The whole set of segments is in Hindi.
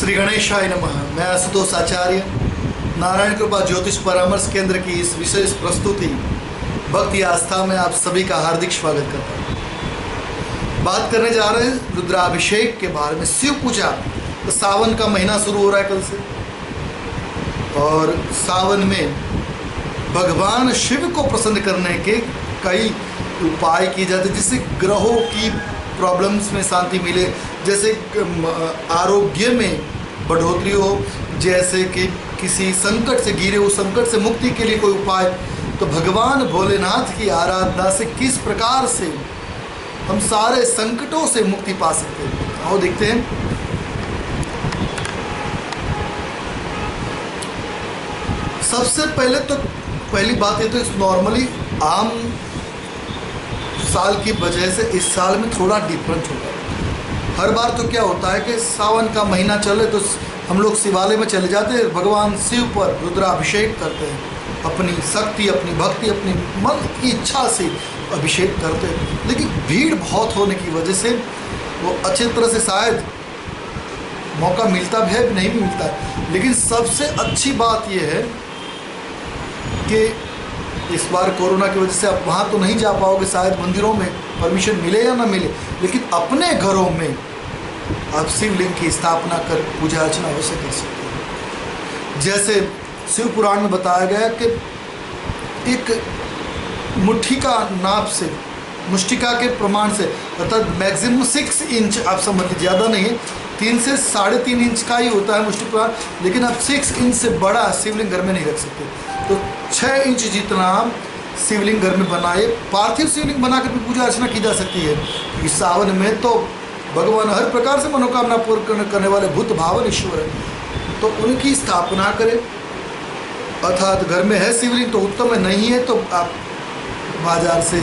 श्री गणेशाय नमः। मैं आशुतोष आचार्य नारायण कृपा ज्योतिष परामर्श केंद्र की इस विशेष प्रस्तुति भक्ति आस्था में आप सभी का हार्दिक स्वागत करता हूँ। बात करने जा रहे हैं रुद्राभिषेक के बारे में। शिव पूजा, तो सावन का महीना शुरू हो रहा है कल से, और सावन में भगवान शिव को प्रसन्न करने के कई उपाय किए जाते हैं, जिससे ग्रहों की प्रॉब्लम्स में शांति मिले, जैसे आरोग्य में बढ़ोतरी हो, जैसे कि किसी संकट से घिरे उस संकट से मुक्ति के लिए कोई उपाय। तो भगवान भोलेनाथ की आराधना से किस प्रकार से हम सारे संकटों से मुक्ति पा सकते हैं, आओ देखते हैं। सबसे पहले तो पहली बात ये तो नॉर्मली आम साल की वजह से इस साल में थोड़ा डिफरेंट होगा। हर बार तो क्या होता है कि सावन का महीना चले तो हम लोग शिवालय में चले जाते हैं, भगवान शिव पर रुद्राभिषेक करते हैं, अपनी शक्ति, अपनी भक्ति, अपनी मन की इच्छा से अभिषेक करते हैं। लेकिन भीड़ बहुत होने की वजह से वो अच्छी तरह से शायद मौका मिलता भी है, नहीं भी मिलता है। लेकिन सबसे अच्छी बात यह है कि इस बार कोरोना की वजह से आप वहाँ तो नहीं जा पाओगे, शायद मंदिरों में परमिशन मिले या ना मिले, लेकिन अपने घरों में आप शिवलिंग की स्थापना कर पूजा अर्चना अवश्य कर सकते हैं। जैसे शिव पुराण में बताया गया कि एक मुट्ठिका नाप से, मुष्टिका के प्रमाण से, अर्थात मैक्सिमम 6 इंच, आप समझ लीजिए, ज़्यादा नहीं है, 3 से 3.5 इंच का ही होता है मुष्टि पुराण, लेकिन आप 6 इंच से बड़ा शिवलिंग घर में नहीं रख सकते। तो 6 इंच जितना शिवलिंग घर में बनाए, पार्थिव शिवलिंग बनाकर भी पूजा अर्चना की जा सकती है। क्योंकि सावन में तो भगवान हर प्रकार से मनोकामना पूर्ण करने वाले भूत भावन ईश्वर है, तो उनकी स्थापना करें। अर्थात घर में है शिवलिंग तो उत्तम है, नहीं है तो आप बाजार से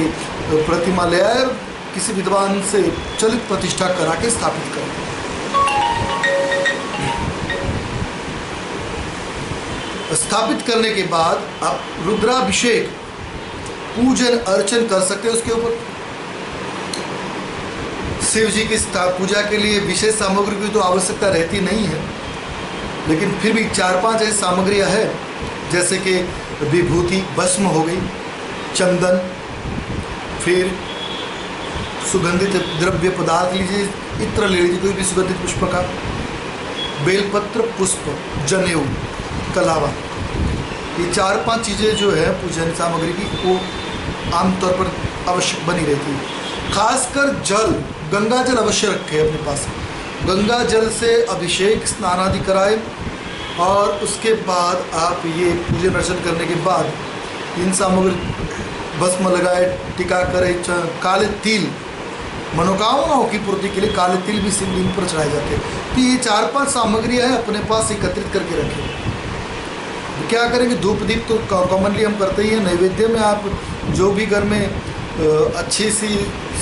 प्रतिमा ले आए और किसी विद्वान से चलित प्रतिष्ठा करा के स्थापित करें। स्थापित करने के बाद आप रुद्राभिषेक पूजन अर्चन कर सकते हैं। उसके ऊपर शिव जी की पूजा के लिए विशेष सामग्री की तो आवश्यकता रहती नहीं है, लेकिन फिर भी 4-5 ऐसी सामग्रियाँ हैं, जैसे कि विभूति, भस्म हो गई, चंदन, फिर सुगंधित द्रव्य पदार्थ लीजिए, इत्र ले लीजिए, कोई भी सुगंधित पुष्प का, बेलपत्र, पुष्प, जनेऊ, कलावा, ये 4-5 चीज़ें जो है पूजन सामग्री की वो आमतौर पर आवश्यक बनी रहती है। खासकर जल, गंगा जल अवश्य रखें अपने पास। गंगा जल से अभिषेक, स्नान आदि कराएं, और उसके बाद आप ये पूजन अर्चन करने के बाद इन सामग्री, भस्म लगाए, टीका करें। काले तिल, मनोकामनाओं की पूर्ति के लिए काले तिल भी शिवलिंग पर चढ़ाए जाते हैं। तो ये 4-5 सामग्रियाँ हैं, अपने पास एकत्रित करके रखें। क्या करेंगे, धूप दीप तो कॉमनली हम करते ही हैं। नैवेद्य में आप जो भी घर में अच्छी सी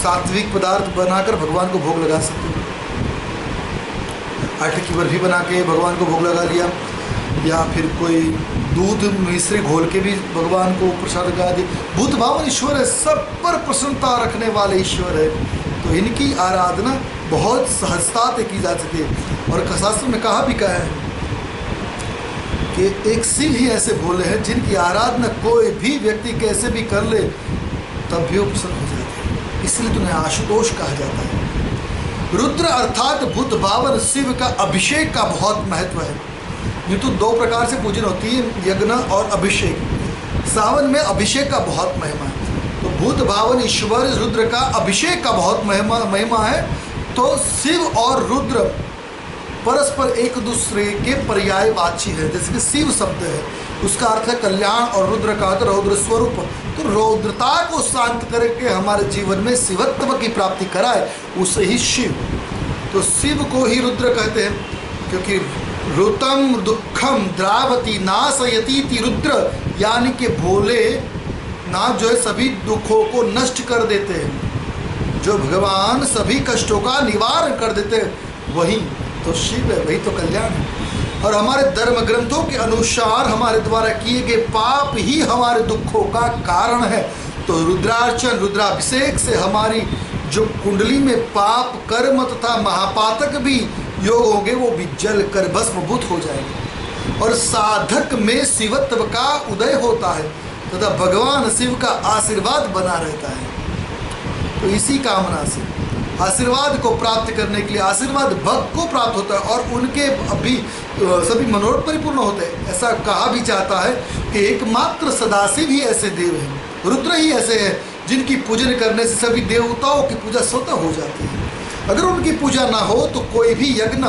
सात्विक पदार्थ बनाकर भगवान को भोग लगा सकते हो। आटे की बर्फी बना के भगवान को भोग लगा लिया, या फिर कोई दूध मिश्री घोल के भी भगवान को प्रसाद लगा दिया। भूत भावन ईश्वर है, सब पर प्रसन्नता रखने वाले ईश्वर है, तो इनकी आराधना बहुत सहजता से की जा सकती है। और शास्त्र में कहा भी गया है कि एक शिव ही ऐसे भोले हैं जिनकी आराधना कोई भी व्यक्ति कैसे भी कर ले तब भी वो प्रसन्न हो जाते हैं, इसलिए तुम्हें आशुतोष कहा जाता है। रुद्र अर्थात भूत भावन शिव का अभिषेक का बहुत महत्व है। ये तो 2 प्रकार से पूजन होती है, यज्ञ और अभिषेक। सावन में अभिषेक का बहुत महिमा है, तो भूत भावन ईश्वर रुद्र का अभिषेक का बहुत महिमा है। तो शिव और रुद्र परस्पर एक दूसरे के पर्यायवाची है। जैसे कि शिव शब्द है, उसका अर्थ है कल्याण, और रुद्र का अर्थ रौद्र स्वरूप। तो रौद्रता को शांत करके हमारे जीवन में शिवत्व की प्राप्ति कराए, उसे ही शिव। तो शिव को ही रुद्र कहते हैं, क्योंकि रुतम दुखम द्रावती नाशयती रुद्र, यानी कि भोले नाथ जो है सभी दुखों को नष्ट कर देते हैं। जो भगवान सभी कष्टों का निवारण कर देते हैं, वही तो शिव है, वही तो कल्याण है। और हमारे धर्म ग्रंथों के अनुसार हमारे द्वारा किए गए पाप ही हमारे दुखों का कारण है। तो रुद्रार्चन, रुद्राभिषेक से हमारी जो कुंडली में पाप, कर्म तथा महापातक भी योग होंगे वो भी जल कर भस्मभूत हो जाएंगे। और साधक में शिवत्व का उदय होता है तथा भगवान शिव का आशीर्वाद बना रहता है। तो इसी कामना से आशीर्वाद को प्राप्त करने के लिए आशीर्वाद भक्त को प्राप्त होता है और उनके अभी सभी मनोरथ परिपूर्ण होते हैं। ऐसा कहा भी जाता है कि एकमात्र सदाशिव ही ऐसे देव हैं, रुद्र ही ऐसे हैं जिनकी पूजन करने से सभी देवताओं की पूजा स्वतः हो जाती है। अगर उनकी पूजा ना हो तो कोई भी यज्ञ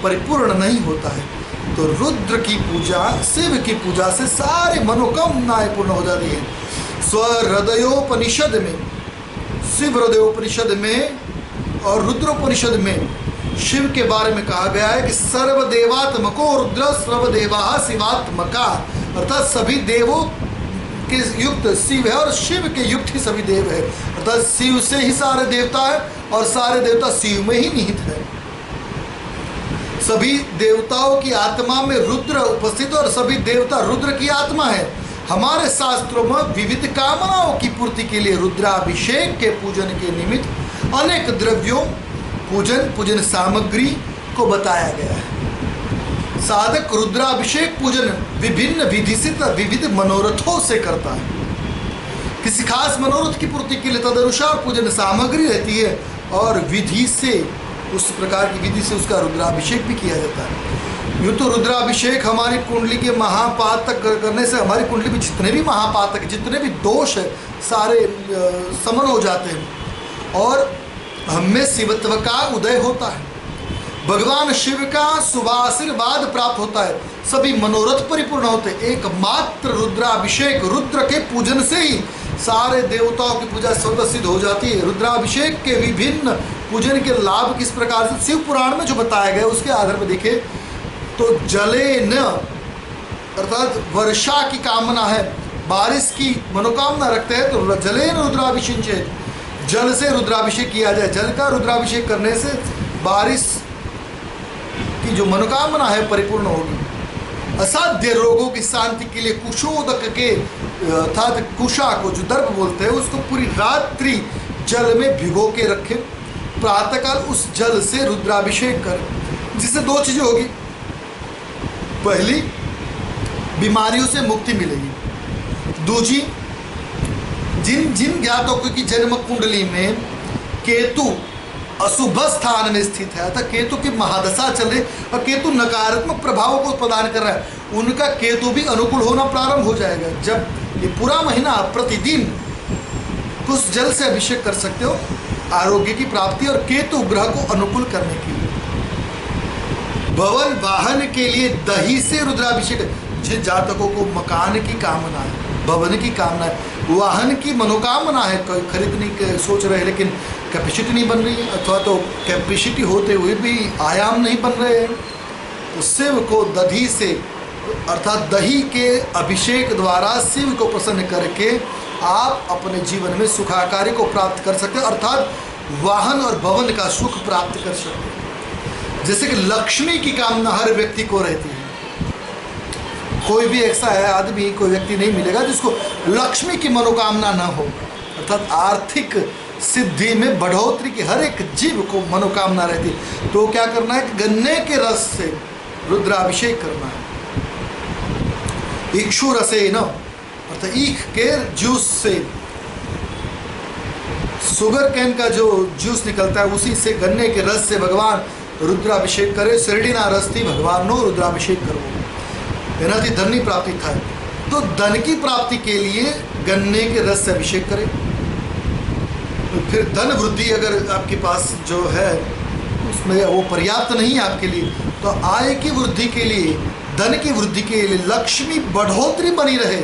परिपूर्ण नहीं होता है। तो रुद्र की पूजा, शिव की पूजा से सारे मनोकामनाएं पूर्ण हो जाती है। स्वहृदयोपनिषद में, शिव हृदयोपनिषद में और रुद्रोपनिषद में शिव के बारे में कहा गया है कि सर्वदेवात्मको रुद्र सर्वदेवा शिवात्मका, अर्थात सभी देवों के युक्त शिव है और शिव के युक्त ही सभी देव है। अर्थात शिव से ही सारे देवता है और सारे देवता शिव में ही निहित है। सभी देवताओं की आत्मा में रुद्र उपस्थित और सभी देवता रुद्र की आत्मा है। हमारे शास्त्रों में विविध कामनाओं की पूर्ति के लिए रुद्राभिषेक के पूजन के निमित्त अनेक द्रव्यों पूजन सामग्री को बताया गया है। साधक रुद्राभिषेक पूजन विभिन्न विधि से विविध मनोरथों से करता है। किसी खास मनोरथ की पूर्ति के लिए तदनुसार पूजन सामग्री रहती है और विधि से, उस प्रकार की विधि से उसका रुद्राभिषेक भी किया जाता है। यूँ तो रुद्राभिषेक हमारी कुंडली के महापातक करने से हमारी कुंडली में जितने भी महापातक, जितने भी दोष है, सारे समन हो जाते हैं और हमें शिवत्व का उदय होता है। भगवान शिव का शुभाशीर्वाद प्राप्त होता है, सभी मनोरथ परिपूर्ण होते। एकमात्र रुद्राभिषेक, रुद्र के पूजन से ही सारे देवताओं की पूजा स्वतः सिद्ध हो जाती है। रुद्राभिषेक के विभिन्न पूजन के लाभ किस प्रकार से शिव पुराण में जो बताया गया उसके आधार पर देखें तो जले न, अर्थात वर्षा की कामना है, बारिश की मनोकामना रखते हैं तो जले न रुद्राभिषेक, जल से रुद्राभिषेक किया जाए। जल का रुद्राभिषेक करने से बारिश की जो मनोकामना है परिपूर्ण होगी। असाध्य रोगों की शांति के लिए कुशोदक के अर्थात कुशा को जो दर्भ बोलते हैं उसको पूरी रात्रि जल में भिगो के रखें, प्रातःकाल उस जल से रुद्राभिषेक करें, जिससे दो चीज़ें होगी। पहली, बीमारियों से मुक्ति मिलेगी। दूसरी, जिन जातकों की जन्म कुंडली में केतु अशुभ स्थान में स्थित है, अर्थात केतु की महादशा चल रही और केतु नकारात्मक प्रभावों को प्रदान कर रहा है, उनका केतु भी अनुकूल होना प्रारंभ हो जाएगा। जब ये पूरा महीना प्रतिदिन कुछ जल से अभिषेक कर सकते हो आरोग्य की प्राप्ति और केतु ग्रह को अनुकूल करने के लिए। भवन वाहन के लिए दही से रुद्राभिषेक, जिन जातकों को मकान की कामना है, भवन की कामना है, वाहन की मनोकामना है, कोई खरीदने के सोच रहे हैं लेकिन कैपेसिटी नहीं बन रही है, अथवा तो कैपेसिटी होते हुए भी आयाम नहीं बन रहे हैं, तो शिव को दही से अर्थात दही के अभिषेक द्वारा शिव को प्रसन्न करके आप अपने जीवन में सुखाकारी को प्राप्त कर सकते हैं, अर्थात वाहन और भवन का सुख प्राप्त कर सकते हैं। जैसे कि लक्ष्मी की कामना हर व्यक्ति को रहती है, कोई भी ऐसा है आदमी, कोई व्यक्ति नहीं मिलेगा जिसको लक्ष्मी की मनोकामना न हो, अर्थात आर्थिक सिद्धि में बढ़ोतरी की हर एक जीव को मनोकामना रहती है। तो क्या करना है कि गन्ने के रस से रुद्राभिषेक करना है। इक्षु रसे न, अर्थात ईख के जूस से, शुगर कैन का जो जूस निकलता है उसी से, गन्ने के रस से भगवान रुद्राभिषेक करे। शरीना रस्ती भगवान नो रुद्राभिषेक करो, एनाથી धन प्राप्ति था। तो धन की प्राप्ति के लिए गन्ने के रस से अभिषेक करें। तो फिर धन वृद्धि अगर आपके पास जो है उसमें वो पर्याप्त नहीं है आपके लिए, तो आय की वृद्धि के लिए, धन की वृद्धि के लिए, लक्ष्मी बढ़ोतरी बनी रहे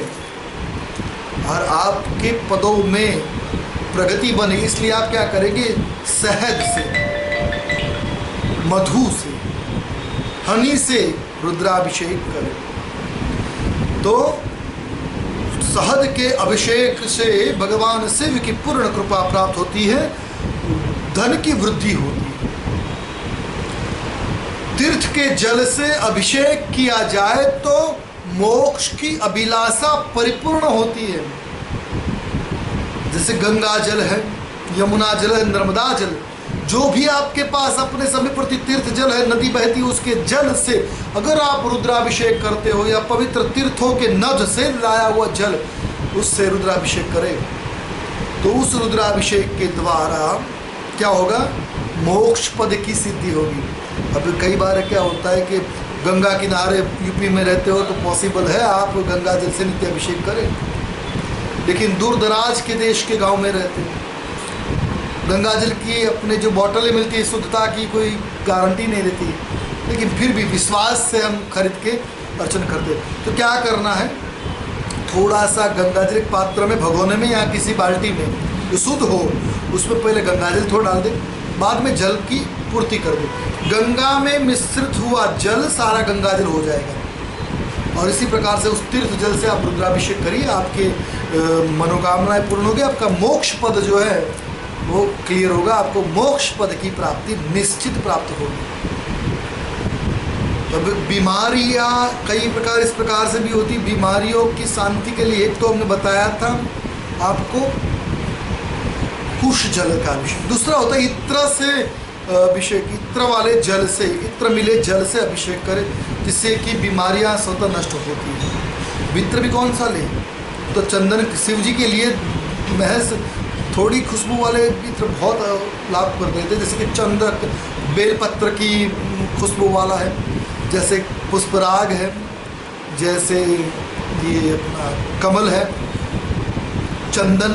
और आपके पदों में प्रगति बने, इसलिए आप क्या करेंगे, शहद से, मधु से, हनी से रुद्राभिषेक करें। तो शहद के अभिषेक से भगवान शिव की पूर्ण कृपा प्राप्त होती है, धन की वृद्धि होती है। तीर्थ के जल से अभिषेक किया जाए तो मोक्ष की अभिलाषा परिपूर्ण होती है। जैसे गंगा जल है, यमुना जल है, नर्मदा जल, जो भी आपके पास अपने समय प्रति तीर्थ जल है, नदी बहती है, उसके जल से अगर आप रुद्राभिषेक करते हो या पवित्र तीर्थों के नद से लाया हुआ जल, उससे रुद्राभिषेक करें तो उस रुद्राभिषेक के द्वारा क्या होगा, मोक्ष पद की सिद्धि होगी। अब कई बार क्या होता है कि गंगा किनारे यूपी में रहते हो तो पॉसिबल है आप गंगा जल से नित्य अभिषेक करें, लेकिन दूर दराज के देश के गांव में रहते हैं, गंगा जल की अपने जो बॉटलें मिलती है शुद्धता की कोई गारंटी नहीं रहती, लेकिन फिर भी विश्वास से हम खरीद के अर्चन करते। तो क्या करना है, थोड़ा सा गंगा जल एक पात्र में, भगोने में या किसी बाल्टी में जो शुद्ध हो, उसमें पहले गंगा जल थोड़ा डाल दे, बाद में जल की पूर्ति कर दे। गंगा में मिश्रित हुआ जल सारा गंगा जल हो जाएगा, और इसी प्रकार से उस तीर्थ जल से आप रुद्राभिषेक करिए, आपके मनोकामनाएं पूर्ण होगी, आपका मोक्ष पद जो है वो क्लियर होगा, आपको मोक्ष पद की प्राप्ति निश्चित प्राप्त होगी। अब बीमारियां कई प्रकार इस प्रकार से भी होती, बीमारियों की शांति के लिए एक तो हमने बताया था आपको कुश जल का अभिषेक, दूसरा होता है इत्र से अभिषेक, इत्र वाले जल से, इत्र मिले जल से अभिषेक करें, जिससे कि बीमारियां स्वतः नष्ट होती हैं। इत्र भी कौन सा ले, तो चंदन शिव जी के लिए महज थोड़ी खुशबू वाले इत्र बहुत लाभ कर देते, जैसे कि चंदक, बेलपत्र की खुशबू वाला है, जैसे पुष्पराग है, जैसे ये अपना कमल है, चंदन,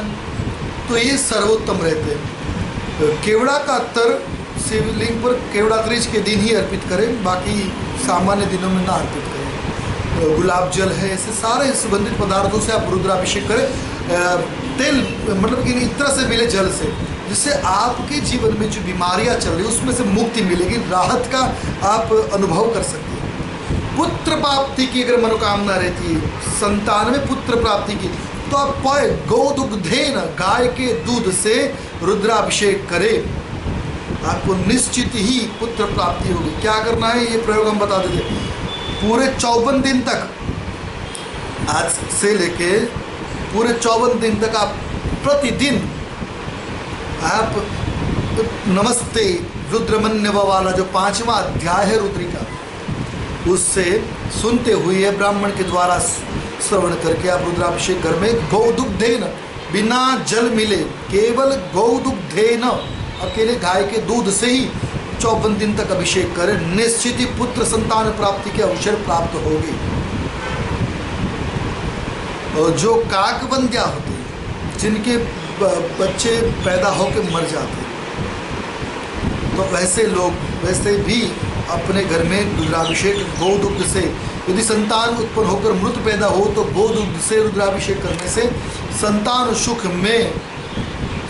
तो ये सर्वोत्तम रहते हैं। केवड़ा का अत्तर शिवलिंग पर केवड़ा त्रीज के दिन ही अर्पित करें, बाकी सामान्य दिनों में ना अर्पित करें। गुलाब जल है, ऐसे सारे सुगंधित पदार्थों से आप रुद्राभिषेक करें, तेल मतलब कि इत्र से मिले जल से, जिससे आपके जीवन में जो बीमारियां चल रही उसमें से मुक्ति मिलेगी, राहत का आप अनुभव कर सकते हैं। पुत्र प्राप्ति की अगर मनोकामना रहती है, संतान में पुत्र प्राप्ति की, तो आप पाए गोदुग्धेन, गाय के दूध से रुद्राभिषेक करें, आपको निश्चित ही पुत्र प्राप्ति होगी। क्या करना है ये प्रयोग हम बता देते, पूरे 54 दिन तक, आज से लेके पूरे 54 दिन तक आप प्रतिदिन आप नमस्ते रुद्रमन्यव वाला जो 5वां अध्याय है रुद्रिका, उससे सुनते हुए ब्राह्मण के द्वारा श्रवण करके आप रुद्राभिषेक घर में गौदुग्धेन, बिना जल मिले केवल गौदुग्धेन, अकेले गाय के दूध से ही 54 दिन तक अभिषेक करें, निश्चित ही पुत्र संतान प्राप्ति के अवसर प्राप्त होगी। और जो काकबंदियाँ होती हैं, जिनके बच्चे पैदा होकर मर जाते हैं, तो वैसे लोग वैसे भी अपने घर में रुद्राभिषेक गोदुग्ध से, यदि संतान उत्पन्न होकर मृत पैदा हो तो गोदुग्ध से रुद्राभिषेक करने से संतान सुख में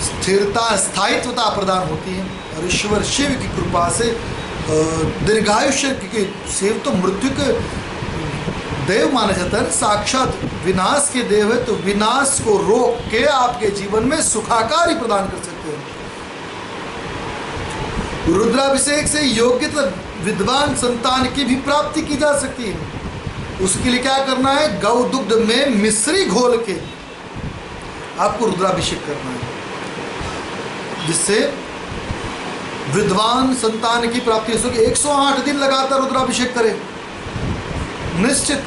स्थिरता, स्थायित्वता प्रदान होती है, और ईश्वर शिव की कृपा से दीर्घायुष्य, क्योंकि शिव तो मृत्यु के देव माना जाता है, साक्षात विनाश के देव है, तो विनाश को रोक के आपके जीवन में सुखाकारी प्रदान कर सकते हैं। रुद्राभिषेक से योग्यता विद्वान संतान की भी प्राप्ति की जा सकती है। उसके लिए क्या करना है, गौ दुग्ध में मिश्री घोल के आपको रुद्राभिषेक करना है, जिससे विद्वान संतान की प्राप्ति हो सके। 108 दिन लगातार रुद्राभिषेक करें, निश्चित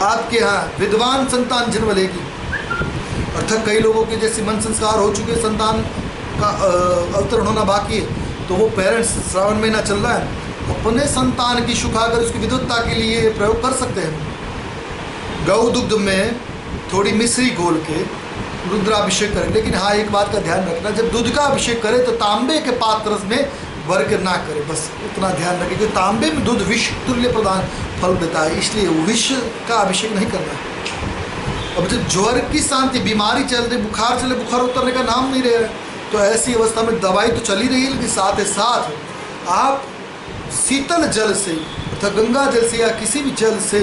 आपके यहाँ विद्वान संतान जन्म लेगी। अर्थात कई लोगों के जैसे मन संस्कार हो चुके, संतान का अवतरण होना बाकी है, तो वो पेरेंट्स, श्रावण महीना चल रहा है, अपने संतान की सुखाकर उसकी विद्वत्ता के लिए प्रयोग कर सकते हैं। गौ दुग्ध में थोड़ी मिश्री घोल के रुद्राभिषेक करें, लेकिन हाँ एक बात का ध्यान रखना, जब दूध का अभिषेक करें तो तांबे के पात्र में भर के ना करें, बस उतना ध्यान रखें, क्योंकि तांबे में दूध विष तुल्य प्रदान फल देता है, इसलिए विष का अभिषेक नहीं करना है। अब जब ज्वर की शांति, बीमारी चल रही, बुखार चले, बुखार उतरने का नाम नहीं रहा है, तो ऐसी अवस्था में दवाई तो चली रही है, लेकिन साथ ही साथ आप शीतल जल से अर्थात गंगा जल से या किसी भी जल से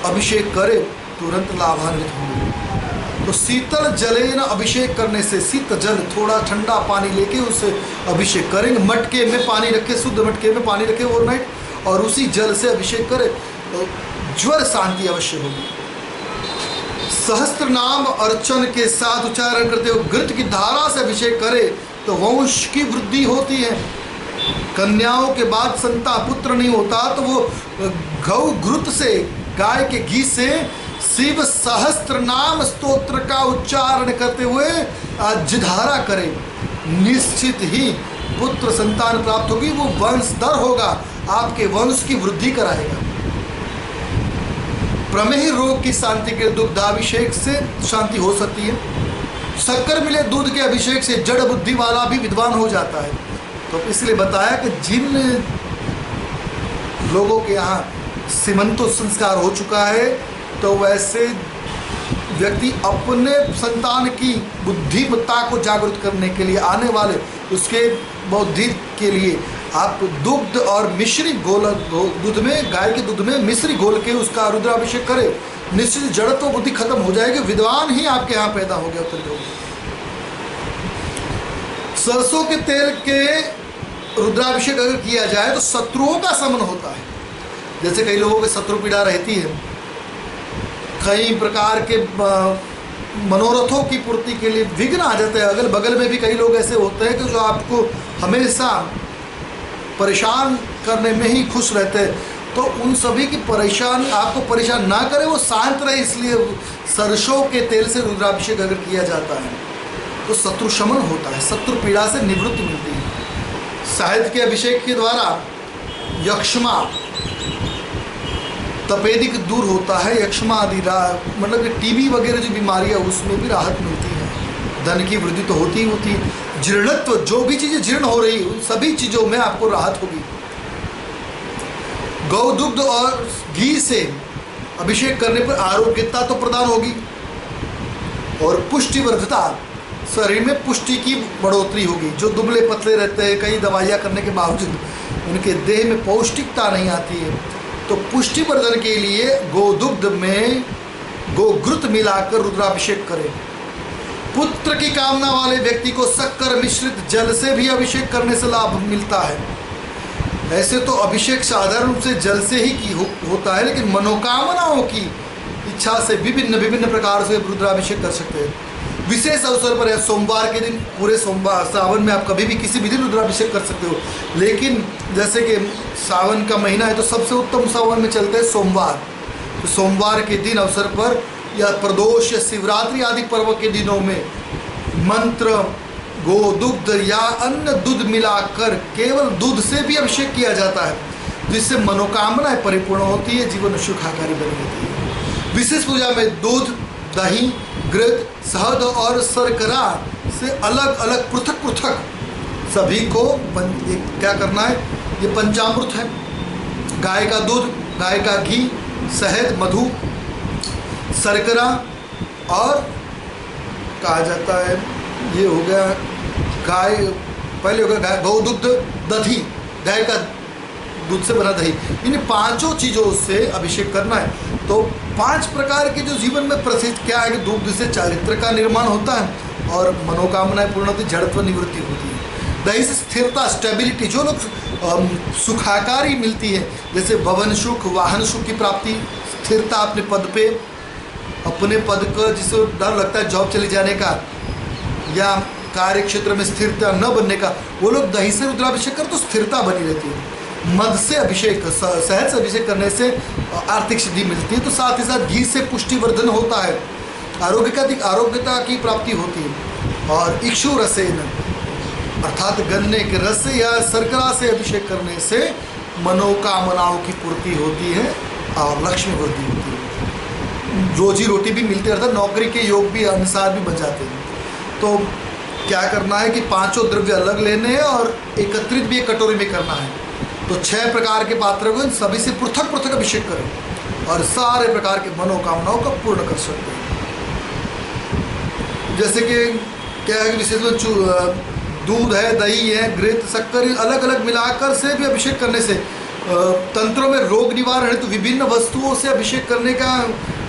अभिषेक करें, तुरंत लाभान्वित होंगे। तो शीतल जले न अभिषेक करने से, शीत जल थोड़ा ठंडा पानी लेके उससे अभिषेक करेंगे, मटके में पानी रखे, शुद्ध मटके में पानी रखे ओवरनाइट, और उसी जल से अभिषेक करें तो ज्वर शांति अवश्य होगी। सहस्त्र नाम अर्चन के साथ उच्चारण करते हुए घृत की धारा से अभिषेक करे तो वंश की वृद्धि होती है। कन्याओं के बाद संतान पुत्र नहीं होता तो वो गौ घृत से, गाय के घी से शिव सहस्त्र नाम स्तोत्र का उच्चारण करते हुए जिधारा करे, निश्चित ही पुत्र संतान प्राप्त होगी, वो वंशधर होगा, आपके वंश की वृद्धि कराएगा। प्रमेह रोग की शांति के दुग्धाभिषेक से शांति हो सकती है। शक्कर मिले दूध के अभिषेक से जड़ बुद्धि वाला भी विद्वान हो जाता है। तो इसलिए बताया कि जिन लोगों के यहाँ सीमंतो संस्कार हो चुका है तो वैसे व्यक्ति अपने संतान की बुद्धिमत्ता को जागृत करने के लिए, आने वाले उसके बौद्धि के लिए आप दुग्ध और मिश्री घोल, दूध में, गाय के दूध में मिश्री घोल के उसका रुद्राभिषेक करें, निश्चित जड़त्व बुद्धि खत्म हो जाएगी, विद्वान ही आपके यहाँ पैदा हो गया उत्तर योग। सरसों के तेल के रुद्राभिषेक अगर किया जाए तो शत्रुओं का शमन होता है। जैसे कई लोगों के शत्रु पीड़ा रहती है, कई प्रकार के मनोरथों की पूर्ति के लिए विघ्न आ जाते हैं। अगल बगल में भी कई लोग ऐसे होते हैं कि जो आपको हमेशा परेशान करने में ही खुश रहते हैं, तो उन सभी की आपको परेशान ना करे, वो शांत रहे, इसलिए सरसों के तेल से रुद्राभिषेक अगर किया जाता है तो शत्रु शमन होता है, शत्रु पीड़ा से निवृत्ति मिलती है। शहद के अभिषेक के द्वारा यक्ष्मा तपेदिक दूर होता है, यक्ष्मा आदि मतलब कि टीबी वगैरह जो बीमारियाँ उसमें भी राहत मिलती है। धन की वृद्धि तो होती ही होती है। जीर्णत्व, जो भी चीज़ें जीर्ण हो रही उन सभी चीज़ों में आपको राहत होगी। गौ दुग्ध और घी से अभिषेक करने पर आरोग्यता तो प्रदान होगी और पुष्टिवर्धता, शरीर में पुष्टि की बढ़ोतरी होगी। जो दुबले पतले रहते हैं, कई दवाइयाँ करने के बावजूद उनके देह में पौष्टिकता नहीं आती है, तो पुष्टिवर्धन के लिए गोदुग्ध में गोघृत मिलाकर रुद्राभिषेक करें। पुत्र की कामना वाले व्यक्ति को शक्कर मिश्रित जल से भी अभिषेक करने से लाभ मिलता है। ऐसे तो अभिषेक साधारण रूप से जल से ही होता है, लेकिन मनोकामनाओं की इच्छा से विभिन्न विभिन्न प्रकार से रुद्राभिषेक कर सकते हैं। विशेष अवसर पर सोमवार के दिन, पूरे सोमवार सावन में आप कभी भी किसी भी दिन रुद्राभिषेक कर सकते हो, लेकिन जैसे कि सावन का महीना है तो सबसे उत्तम सावन में चलते हैं सोमवार। तो सोमवार के दिन अवसर पर या प्रदोष या शिवरात्रि आदि पर्व के दिनों में मंत्र, गोदुग्ध या अन्य दूध मिलाकर केवल दूध से भी अभिषेक किया जाता है, जिससे मनोकामनाएं परिपूर्ण होती है, जीवन सुखाकारी बनी रहती है। विशेष पूजा में दूध, दही, घृत, शहद और शर्करा से अलग अलग पृथक पृथक सभी को क्या करना है, ये पंचामृत है। गाय का दूध, गाय का घी, शहद, मधु, शर्करा और कहा जाता है ये हो गया गाय, पहले हो गया गौ दुग्ध, दही, गाय का दूध से बना दही, इन पांचों चीज़ों से अभिषेक करना है। तो 5 प्रकार के जो जीवन में प्रसिद्ध क्या है कि दूध से चारित्र का निर्माण होता है और मनोकामनाएं पूर्ण होती, जड़त्व निवृत्ति होती है। दही से स्थिरता, स्टेबिलिटी, जो लोग सुखाकारी मिलती है, जैसे भवन सुख, वाहन सुख की प्राप्ति, स्थिरता अपने पद पे, अपने पद का जिसे डर लगता है जॉब चले जाने का या कार्य क्षेत्र में स्थिरता न बनने का, वो लोग दही से रुद्राभिषेक कर तो स्थिरता बनी रहती है। मध से अभिषेक, शहद से अभिषेक करने से आर्थिक सिद्धि मिलती है। तो साथ ही साथ घी से पुष्टिवर्धन होता है, आरोग्यता की प्राप्ति होती है। और इक्षु रसेन अर्थात गन्ने के रस से या शर्करा से अभिषेक करने से मनोकामनाओं की पूर्ति होती है और लक्ष्मी वृद्धि होती है, रोजी रोटी भी मिलती है, अर्थात नौकरी के योग भी अनुसार भी बन जाते हैं। तो क्या करना है कि 5 द्रव्य अलग लेने हैं और एकत्रित भी एक कटोरी में करना है। तो 6 प्रकार के पात्रों को सभी से पृथक पृथक अभिषेक करें और सारे प्रकार के मनोकामनाओं का पूर्ण कर सकते हैं। जैसे कि क्या है कि विशेष में दूध है, दही है, घृत, शक्कर अलग अलग मिलाकर से भी अभिषेक करने से तंत्रों में रोग निवारण है। तो विभिन्न वस्तुओं से अभिषेक करने का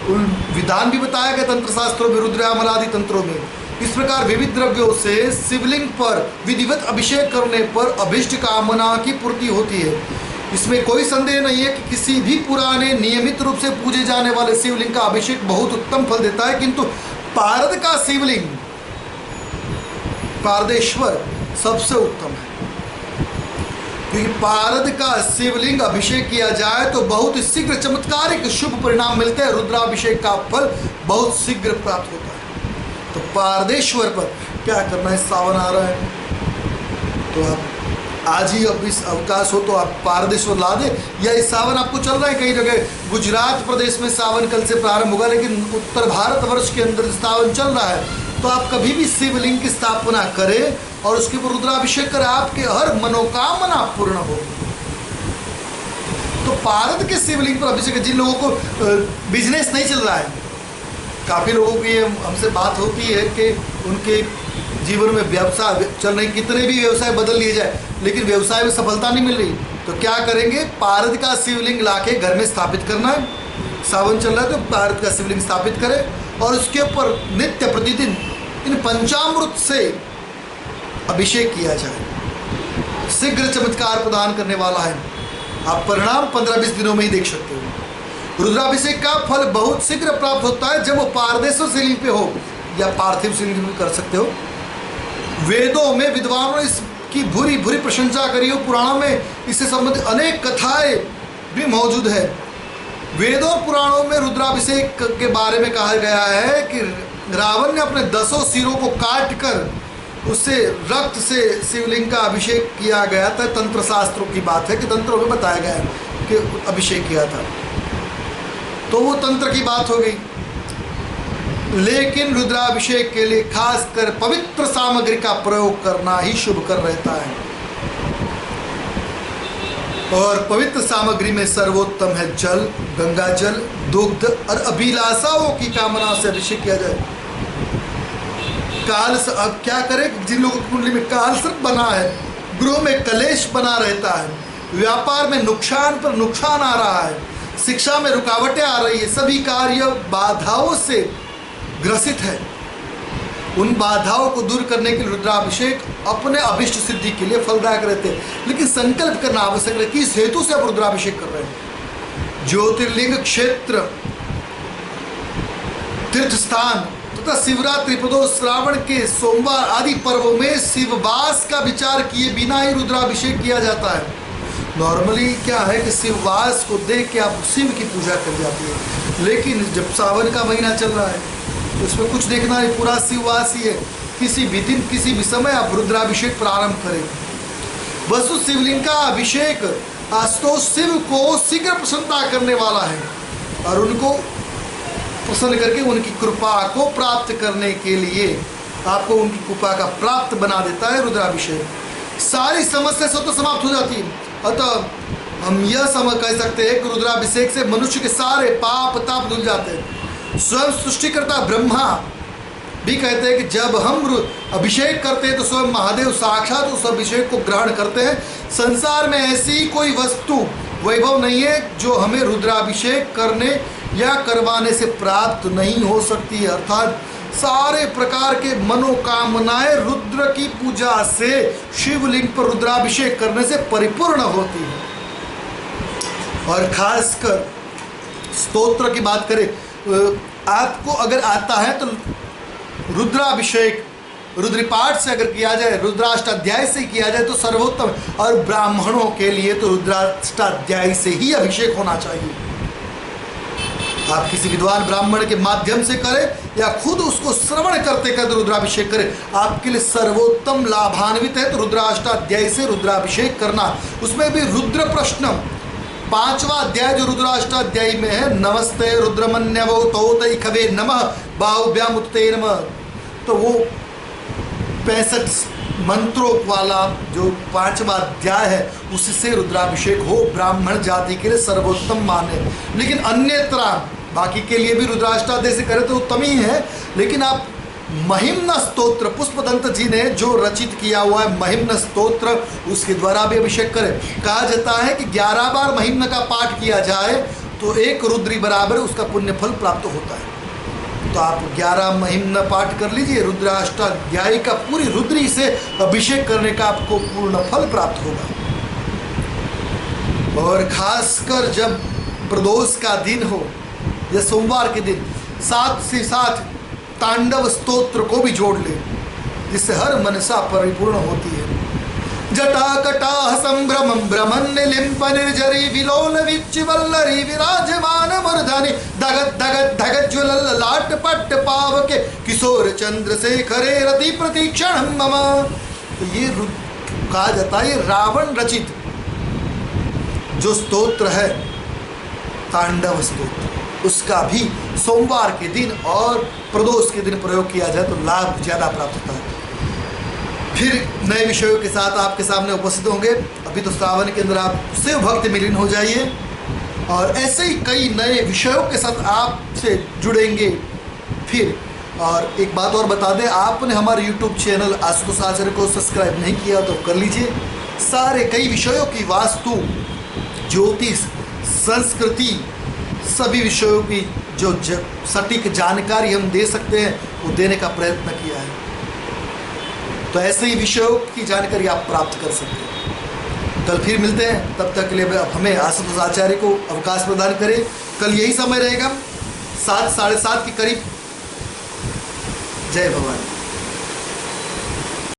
विधान भी बताया गया तंत्र शास्त्रों में, रुद्रामल आदि तंत्रों में। इस प्रकार विविध द्रव्यों से शिवलिंग पर विधिवत अभिषेक करने पर अभिष्ट कामना की पूर्ति होती है। इसमें कोई संदेह नहीं है कि किसी भी पुराने नियमित रूप से पूजे जाने वाले शिवलिंग का अभिषेक बहुत उत्तम फल देता है, किंतु पारद का शिवलिंग, पारदेश्वर सबसे उत्तम है, क्योंकि पारद का शिवलिंग अभिषेक किया जाए तो बहुत शीघ्र चमत्कारिक शुभ परिणाम मिलते हैं। रुद्राभिषेक का फल बहुत शीघ्र प्राप्त होता है। तो पारदेश्वर पर क्या करना है, सावन आ रहा है तो आप आज ही अब इस अवकाश हो तो आप पारदेश्वर ला दें, या इस सावन आपको चल रहा है कई जगह, गुजरात प्रदेश में सावन कल से प्रारंभ होगा, लेकिन उत्तर भारतवर्ष के अंदर सावन चल रहा है, तो आप कभी भी शिवलिंग की स्थापना करें और उसके ऊपर रुद्राभिषेक करें, आपके हर मनोकामना पूर्ण हो। तो पारद के शिवलिंग पर अभिषेक, जिन लोगों को बिजनेस नहीं चल रहा है, काफ़ी लोगों की ये हमसे बात होती है कि उनके जीवन में व्यवसाय चल रहे, कितने भी व्यवसाय बदल लिए जाए लेकिन व्यवसाय में सफलता नहीं मिल रही, तो क्या करेंगे, पारद का शिवलिंग लाके घर में स्थापित करना है। सावन चल रहा है तो पारद का शिवलिंग स्थापित करें और उसके ऊपर नित्य प्रतिदिन इन पंचामृत से अभिषेक किया जाए। शीघ्र चमत्कार प्रदान करने वाला है, आप परिणाम 15-20 दिनों में ही देख सकते हो। रुद्राभिषेक का फल बहुत शीघ्र प्राप्त होता है जब वो पारदेश्वर शिवलिंग पे हो या पार्थिव शिवलिंग में कर सकते हो। वेदों में विद्वानों ने इसकी भूरी भूरी प्रशंसा करी हो, पुराणों में इससे संबंधित अनेक कथाएं भी मौजूद है। वेदों पुराणों में रुद्राभिषेक के बारे में कहा गया है कि रावण ने अपने 10 सिरों को काट कर उससे रक्त से शिवलिंग का अभिषेक किया गया था। तंत्र शास्त्रों की बात है कि तंत्रों में बताया गया है कि अभिषेक किया था, तो वो तंत्र की बात हो गई। लेकिन रुद्राभिषेक के लिए खासकर पवित्र सामग्री का प्रयोग करना ही शुभकर रहता है, और पवित्र सामग्री में सर्वोत्तम है जल, गंगा जल, दुग्ध और अभिलाषाओं की कामना से अभिषेक किया जाए। काल, अब क्या करें, जिन लोगों की कुंडली में काल सर्प बना है, गृह में कलेश बना रहता है, व्यापार में नुकसान पर नुकसान आ रहा है, शिक्षा में रुकावटें आ रही है, सभी कार्य बाधाओं से ग्रसित है, उन बाधाओं को दूर करने के लिए रुद्राभिषेक अपने अभिष्ट सिद्धि के लिए फलदायक रहते हैं। लेकिन संकल्प करना आवश्यक है कि इस हेतु से आप रुद्राभिषेक कर रहे हैं। ज्योतिर्लिंग क्षेत्र, तीर्थ स्थान तथा शिवरात्रि, प्रदोष, श्रावण के सोमवार आदि पर्वों में शिववास का विचार किए बिना ही रुद्राभिषेक किया जाता है। नॉर्मली क्या है कि शिववास को देख के आप शिव की पूजा कर जाती है, लेकिन जब सावन का महीना चल रहा है तो इसमें कुछ देखना है, पूरा शिववास ही है। किसी भी दिन किसी भी समय आप रुद्राभिषेक प्रारंभ करें। वस्तु शिवलिंग का अभिषेक आशुतोष शिव को शीघ्र प्रसन्नता करने वाला है और उनको प्रसन्न करके उनकी कृपा को प्राप्त करने के लिए आपको उनकी कृपा का प्राप्त बना देता है रुद्राभिषेक। सारी समस्या से तो समाप्त हो जाती है। अतः हम यह कह सकते हैं कि रुद्राभिषेक से मनुष्य के सारे पाप ताप धुल जाते हैं। स्वयं सृष्टिकर्ता ब्रह्मा भी कहते हैं कि जब हम अभिषेक करते हैं तो स्वयं महादेव साक्षात उस अभिषेक को ग्रहण करते हैं। संसार में ऐसी कोई वस्तु वैभव नहीं है जो हमें रुद्राभिषेक करने या करवाने से प्राप्त नहीं हो सकती है। अर्थात सारे प्रकार के मनोकामनाएं रुद्र की पूजा से, शिवलिंग पर रुद्राभिषेक करने से परिपूर्ण होती है। और खासकर स्तोत्र की बात करें, आपको अगर आता है तो रुद्राभिषेक रुद्रपाठ से अगर किया जाए, रुद्राष्टाध्याय से किया जाए तो सर्वोत्तम। और ब्राह्मणों के लिए तो रुद्राष्टाध्याय से ही अभिषेक होना चाहिए। आप किसी विद्वान ब्राह्मण के माध्यम से करें या खुद उसको श्रवण करते करते रुद्राभिषेक करें, आपके लिए सर्वोत्तम लाभान्वित है। तो रुद्राष्टाध्याय से रुद्राभिषेक करना, उसमें भी रुद्र प्रश्नम 5वां अध्याय जो रुद्राष्टाध्याय में है, नमस्ते रुद्रमन्यवो तोतैखवे नमः बाहुभ्याम उत्ते नमः, तो वो 65 मंत्रों वाला जो 5वां अध्याय है उससे रुद्राभिषेक हो, ब्राह्मण जाति के लिए सर्वोत्तम माने। लेकिन अन्यत्र बाकी के लिए भी रुद्राष्टाध्याय से करें तो उत्तम ही है। लेकिन आप महिम्न स्तोत्र, पुष्पदंत जी ने जो रचित किया हुआ है महिम्न स्तोत्र, उसके द्वारा भी अभिषेक करें। कहा जाता है कि 11 बार महिम्न का पाठ किया जाए तो 1 रुद्री बराबर उसका पुण्य फल प्राप्त होता है। तो आप 11 महिम्न पाठ कर लीजिए, रुद्राष्टाध्याय का पूरी रुद्री से अभिषेक करने का आपको पूर्ण फल प्राप्त होगा। और खासकर जब प्रदोष का दिन हो या सोमवार के दिन, साथ से साथ तांडव स्तोत्र को भी जोड़ ले, जिससे हर मनसा परिपूर्ण होती है। जटाकटाह संभ्रमं ब्रह्मण्यलिम्प निर्जरी विलोल विच्चिवल्लरी विराजमान मूर्धनि धगत धगत धगत ज्वलल लाट पट्ट पावके किशोर चंद्रशेखरे रति प्रतीक्षण मम। तो ये कहा जाता है, ये रावण रचित जो स्तोत्र है तांडव स्तोत्र, उसका भी सोमवार के दिन और प्रदोष के दिन प्रयोग किया जाए तो लाभ ज़्यादा प्राप्त होता है। फिर नए विषयों के साथ आपके सामने उपस्थित होंगे। अभी तो श्रावण के अंदर आप शिव भक्ति में लीन हो जाइए और ऐसे ही कई नए विषयों के साथ आपसे जुड़ेंगे फिर। और एक बात और बता दें, आपने हमारे YouTube चैनल आशुतोष आचार्य को सब्सक्राइब नहीं किया तो कर लीजिए। सारे कई विषयों की वास्तु, ज्योतिष, संस्कृति, सभी विषयों की जो सटीक जानकारी हम दे सकते हैं वो देने का प्रयत्न किया है। तो ऐसे ही विषयों की जानकारी आप प्राप्त कर सकते हैं। कल फिर मिलते हैं, तब तक के लिए हमें आशुतोष आचार्य को अवकाश प्रदान करें। कल यही समय रहेगा 7 साढ़े 7 के करीब। जय भवानी।